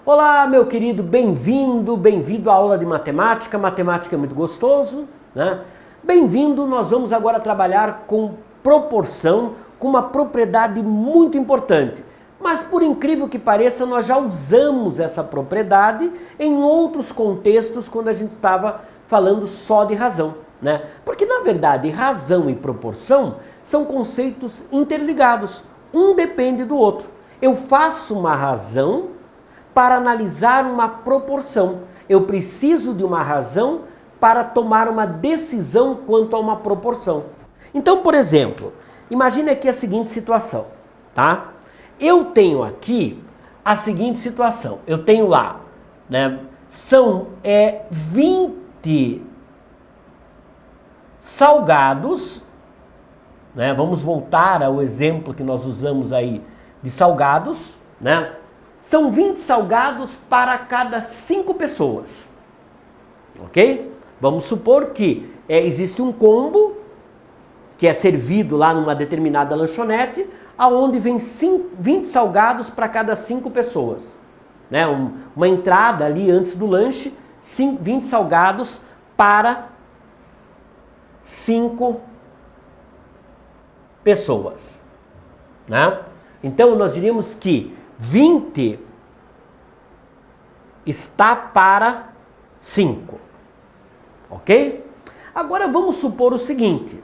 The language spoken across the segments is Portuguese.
Olá, meu querido, bem-vindo à aula de matemática. Matemática é muito gostoso, né? Bem-vindo, nós vamos agora trabalhar com proporção, com uma propriedade muito importante. Mas por incrível que pareça, nós já usamos essa propriedade em outros contextos quando a gente estava falando só de razão, né? Porque na verdade, razão e proporção são conceitos interligados, um depende do outro. Eu faço uma razão para analisar uma proporção. Eu preciso de uma razão para tomar uma decisão quanto a uma proporção. Então, por exemplo, imagine aqui a seguinte situação, tá? Eu tenho aqui a seguinte situação. Eu tenho lá, né? São 20 salgados, né? Vamos voltar ao exemplo que nós usamos aí de salgados, né? São 20 salgados para cada 5 pessoas, ok? Vamos supor que existe um combo que é servido lá numa determinada lanchonete, aonde vem 20 salgados para cada 5 pessoas, né? Uma entrada ali antes do lanche, 20 salgados para 5 pessoas, né? Então nós diríamos que 20 está para 5, ok? Agora vamos supor o seguinte,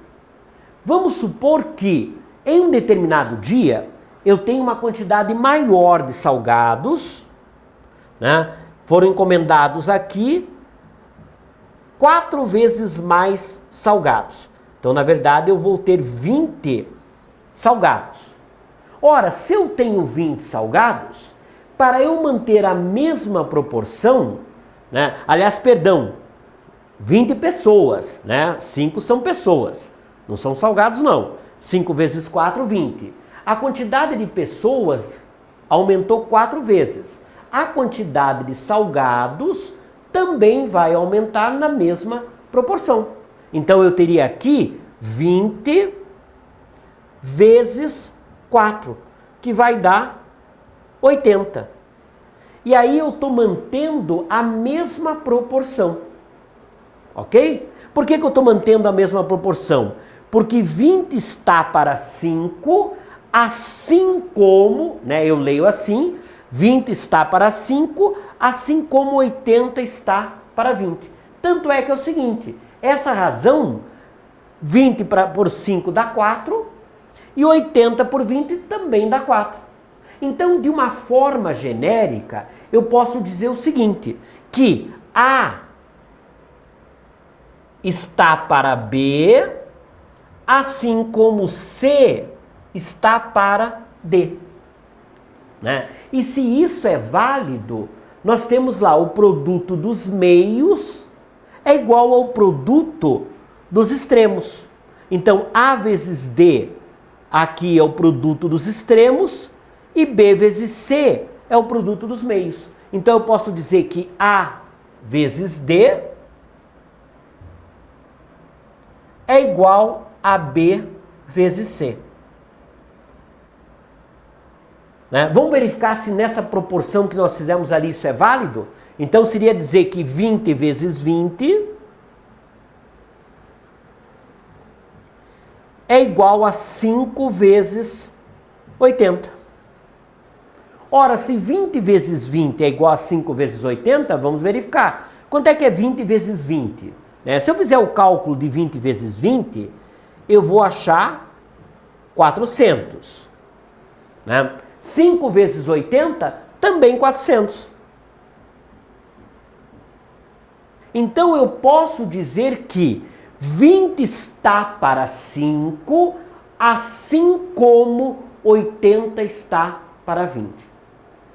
vamos supor que em um determinado dia eu tenho uma quantidade maior de salgados, né? Foram encomendados aqui 4 vezes mais salgados. Então, na verdade, eu vou ter 20 salgados. Ora, se eu tenho 20 salgados, para eu manter a mesma proporção, né? Aliás, perdão, 20 pessoas, né? 5 são pessoas, não são salgados não. 5 vezes 4, 20. A quantidade de pessoas aumentou 4 vezes. A quantidade de salgados também vai aumentar na mesma proporção. Então eu teria aqui 20 vezes 4, que vai dar 80. E aí eu estou mantendo a mesma proporção, ok? Por que eu estou mantendo a mesma proporção? Porque 20 está para 5, assim como, né, eu leio assim, 20 está para 5, assim como 80 está para 20. Tanto é que é o seguinte, essa razão, 20 por 5 dá 4, e 80 por 20 também dá 4. Então, de uma forma genérica, eu posso dizer o seguinte, que A está para B, assim como C está para D, né? E se isso é válido, nós temos lá o produto dos meios é igual ao produto dos extremos. Então, A vezes D aqui é o produto dos extremos e B vezes C é o produto dos meios. Então eu posso dizer que A vezes D é igual a B vezes C. Né? Vamos verificar se nessa proporção que nós fizemos ali isso é válido? Então seria dizer que 20 vezes 20 é igual a 5 vezes 80. Ora, se 20 vezes 20 é igual a 5 vezes 80, vamos verificar. Quanto é que é 20 vezes 20? Né? Se eu fizer o cálculo de 20 vezes 20, eu vou achar 400. Né? 5 vezes 80, também 400. Então eu posso dizer que 20 está para 5, assim como 80 está para 20.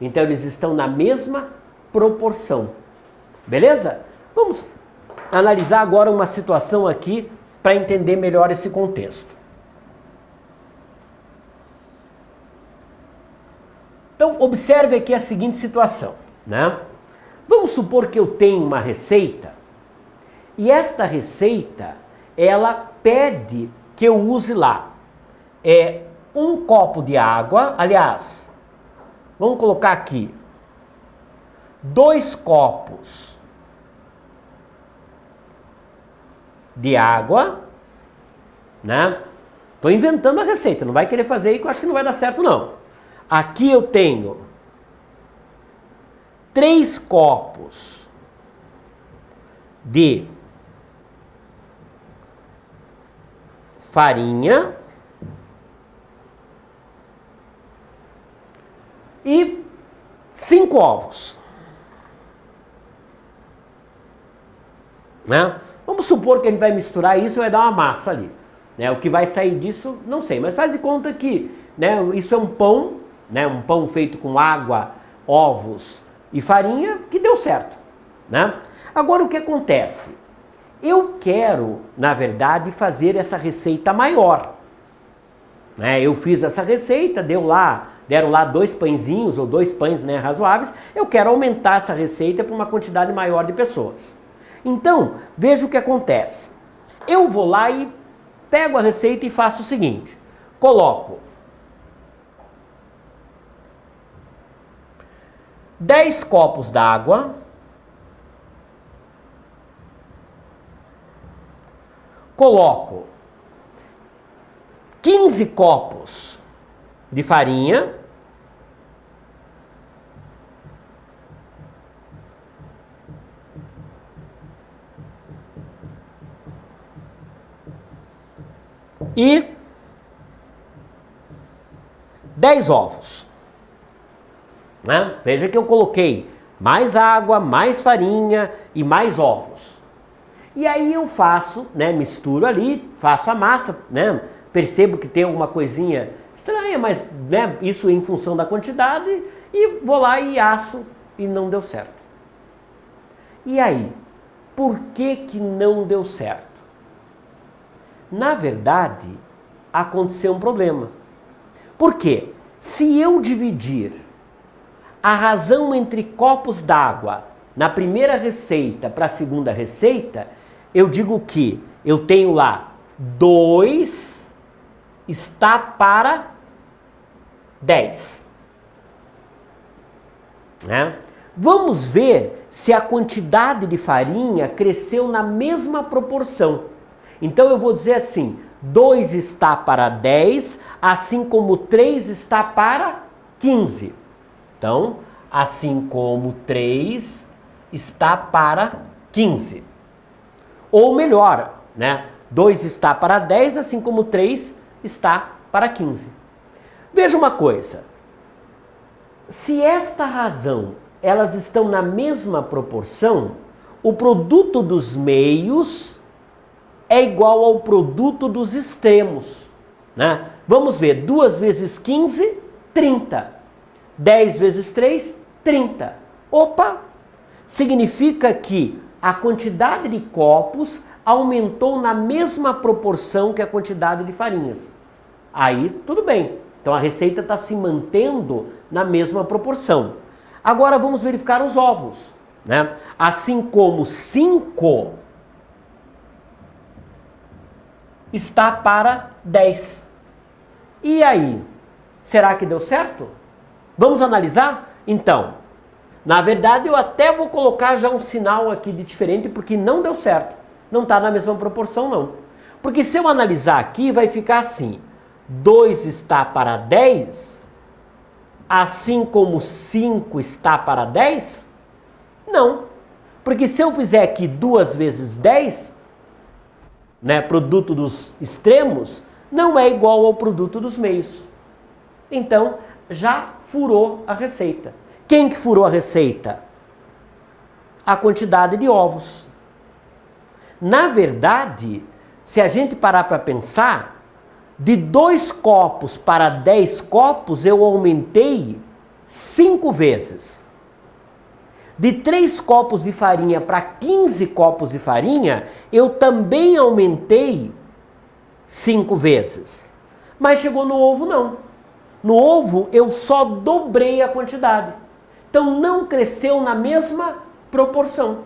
Então eles estão na mesma proporção. Beleza? Vamos analisar agora uma situação aqui para entender melhor esse contexto. Então observe aqui a seguinte situação, né? Vamos supor que eu tenho uma receita e esta receita, ela pede que eu use lá um copo de água, aliás, vamos colocar aqui, 2 copos de água, né? Estou inventando a receita, não vai querer fazer aí que eu acho que não vai dar certo não. Aqui eu tenho 3 copos de farinha e 5 ovos. Né? Vamos supor que a gente vai misturar isso e vai dar uma massa ali. Né? O que vai sair disso, não sei, mas faz de conta que, né, isso é um pão, né, um pão feito com água, ovos e farinha, que deu certo. Né? Agora o que acontece? Eu quero, na verdade, fazer essa receita maior. Né? Eu fiz essa receita, deram lá 2 pãezinhos ou 2 pães, né, razoáveis. Eu quero aumentar essa receita para uma quantidade maior de pessoas. Então, veja o que acontece. Eu vou lá e pego a receita e faço o seguinte. Coloco 10 copos d'água, coloco 15 copos de farinha, e 10 ovos. Né? Veja que eu coloquei mais água, mais farinha e mais ovos. E aí eu faço, né, misturo ali, faço a massa, né, percebo que tem alguma coisinha estranha, mas, né, isso em função da quantidade, e vou lá e asso e não deu certo. E aí, por que não deu certo? Na verdade, aconteceu um problema. Por quê? Se eu dividir a razão entre copos d'água na primeira receita para a segunda receita, eu digo que eu tenho lá 2 está para 10. Né? Vamos ver se a quantidade de farinha cresceu na mesma proporção. Então eu vou dizer assim, 2 está para 10, assim como 3 está para 15. Então, assim como 3 está para 15. Ou melhor, né? 2 está para 10, assim como 3 está para 15. Veja uma coisa. Se esta razão, elas estão na mesma proporção, o produto dos meios é igual ao produto dos extremos. Né? Vamos ver, 2 vezes 15, 30. 10 vezes 3, 30. Opa! Significa que a quantidade de copos aumentou na mesma proporção que a quantidade de farinhas. Aí, tudo bem. Então, a receita está se mantendo na mesma proporção. Agora, vamos verificar os ovos. Né? Assim como 5 está para 10. E aí? Será que deu certo? Vamos analisar? Então, na verdade eu até vou colocar já um sinal aqui de diferente porque não deu certo. Não está na mesma proporção não. Porque se eu analisar aqui vai ficar assim. 2 está para 10, assim como 5 está para 10? Não. Porque se eu fizer aqui 2 vezes 10, né, produto dos extremos, não é igual ao produto dos meios. Então, já furou a receita. Quem que furou a receita? A quantidade de ovos. Na verdade, se a gente parar para pensar, de 2 copos para 10 copos eu aumentei 5 vezes. De 3 copos de farinha para 15 copos de farinha, eu também aumentei 5 vezes. Mas chegou no ovo não. No ovo, eu só dobrei a quantidade. Então, não cresceu na mesma proporção.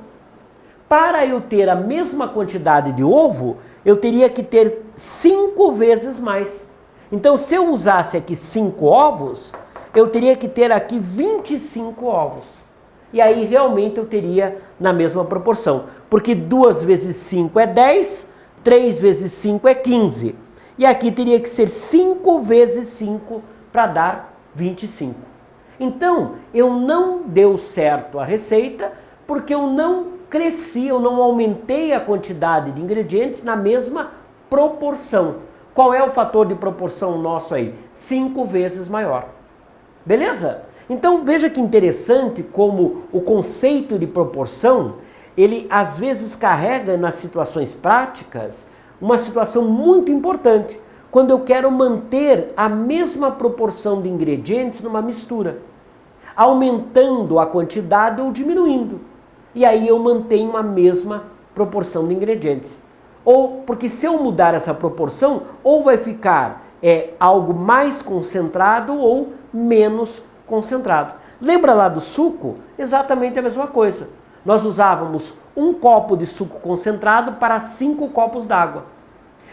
Para eu ter a mesma quantidade de ovo, eu teria que ter 5 vezes mais. Então, se eu usasse aqui 5 ovos, eu teria que ter aqui 25 ovos. e aí realmente eu teria na mesma proporção. Porque 2 vezes 5 é 10, 3 vezes 5 é 15. E aqui teria que ser 5 vezes 5 para dar 25. Então, eu não deu certo a receita porque eu não cresci, eu não aumentei a quantidade de ingredientes na mesma proporção. Qual é o fator de proporção nosso aí? 5 vezes maior. Beleza? Então veja que interessante como o conceito de proporção, ele às vezes carrega nas situações práticas uma situação muito importante, quando eu quero manter a mesma proporção de ingredientes numa mistura, aumentando a quantidade ou diminuindo. E aí eu mantenho a mesma proporção de ingredientes. Ou porque se eu mudar essa proporção, ou vai ficar algo mais concentrado ou menos concentrado. Lembra lá do suco? Exatamente a mesma coisa. Nós usávamos 1 copo de suco concentrado para 5 copos d'água.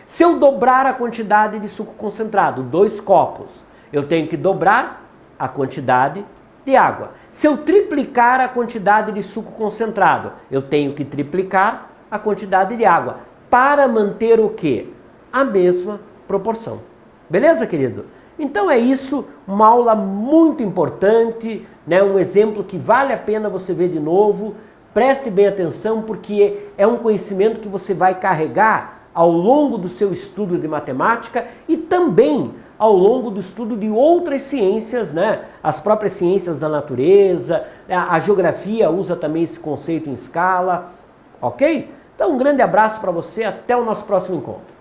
Se eu dobrar a quantidade de suco concentrado, 2 copos, eu tenho que dobrar a quantidade de água. Se eu triplicar a quantidade de suco concentrado, eu tenho que triplicar a quantidade de água para manter o quê? A mesma proporção. Beleza, querido? Então é isso, uma aula muito importante, né? Um exemplo que vale a pena você ver de novo. Preste bem atenção porque é um conhecimento que você vai carregar ao longo do seu estudo de matemática e também ao longo do estudo de outras ciências, né? As próprias ciências da natureza, a geografia usa também esse conceito em escala, ok? Então um grande abraço para você, até o nosso próximo encontro.